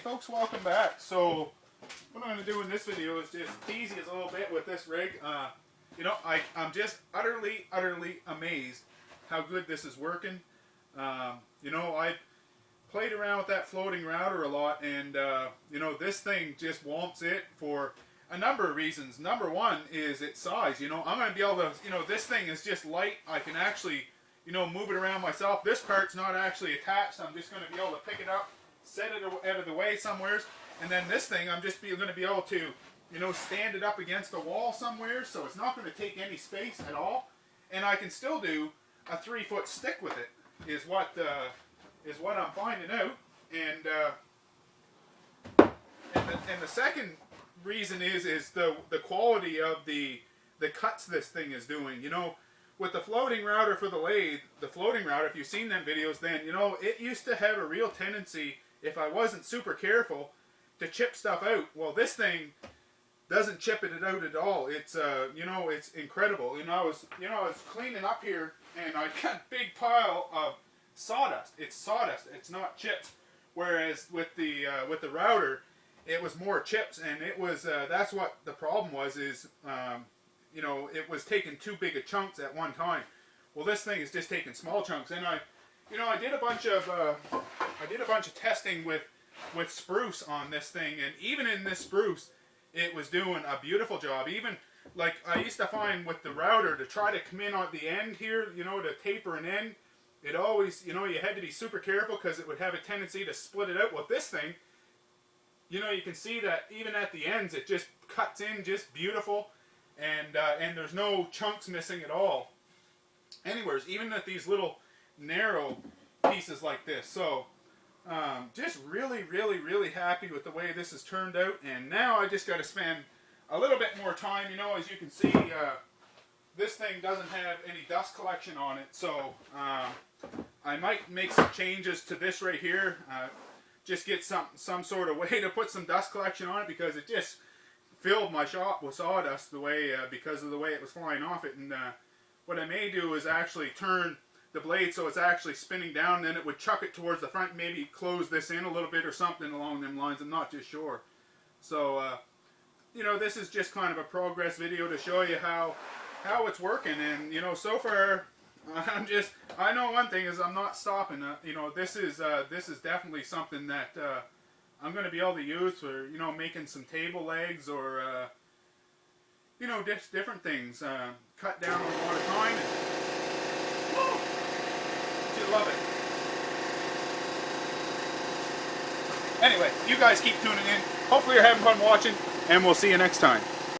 folks, welcome back. So what I'm going to do in this video is just tease you a little bit with this rig. You know, I'm just utterly amazed how good this is working. You know, I played around with that floating router a lot, and you know, this thing just wants it for a number of reasons. Number one is its size. You know, I'm going to be able to, you know, this thing is just light. I can actually, you know, move it around myself. This part's not actually attached. I'm just going to be able to pick it up, set it out of the way somewhere, and then this thing I'm just going to be able to, you know, stand it up against a wall somewhere, so it's not going to take any space at all, and I can still do a 3-foot stick with it. Is what I'm finding out, and the second reason is the quality of the cuts this thing is doing. You know, with the floating router for the lathe, the floating router, if you've seen them videos, then you know it used to have a real tendency, if I wasn't super careful, to chip stuff out. Well, this thing doesn't chip it out at all. It's you know, it's incredible. I was cleaning up here, and I got a big pile of sawdust. It's sawdust. It's not chips. Whereas with the router, it was more chips, and it was that's what the problem was. Is you know, it was taking too big of chunks at one time. Well, this thing is just taking small chunks, and I did a bunch of testing with spruce on this thing, and even in this spruce, it was doing a beautiful job. Even like I used to find with the router, to try to come in on the end here, you know, to taper an end, it always, you know, you had to be super careful because it would have a tendency to split it out. With this thing, you know, you can see that even at the ends, it just cuts in just beautiful, and there's no chunks missing at all. Anyways, even at these little narrow pieces like this. So just really happy with the way this has turned out, and now I just got to spend a little bit more time. You know, as you can see, this thing doesn't have any dust collection on it, so I might make some changes to this right here. Just get some sort of way to put some dust collection on it, because it just filled my shop with sawdust the way because of the way it was flying off it. And what I may do is actually turn the blade so it's actually spinning down, then it would chuck it towards the front, maybe close this in a little bit or something along them lines. I'm not just sure. So you know, this is just kind of a progress video to show you how it's working. And you know, so far I know one thing is I'm not stopping. You know, this is definitely something that I'm going to be able to use for, you know, making some table legs, or you know, just different things. Cut down on a lot of time. You love it. Anyway, you guys keep tuning in. Hopefully you're having fun watching, and we'll see you next time.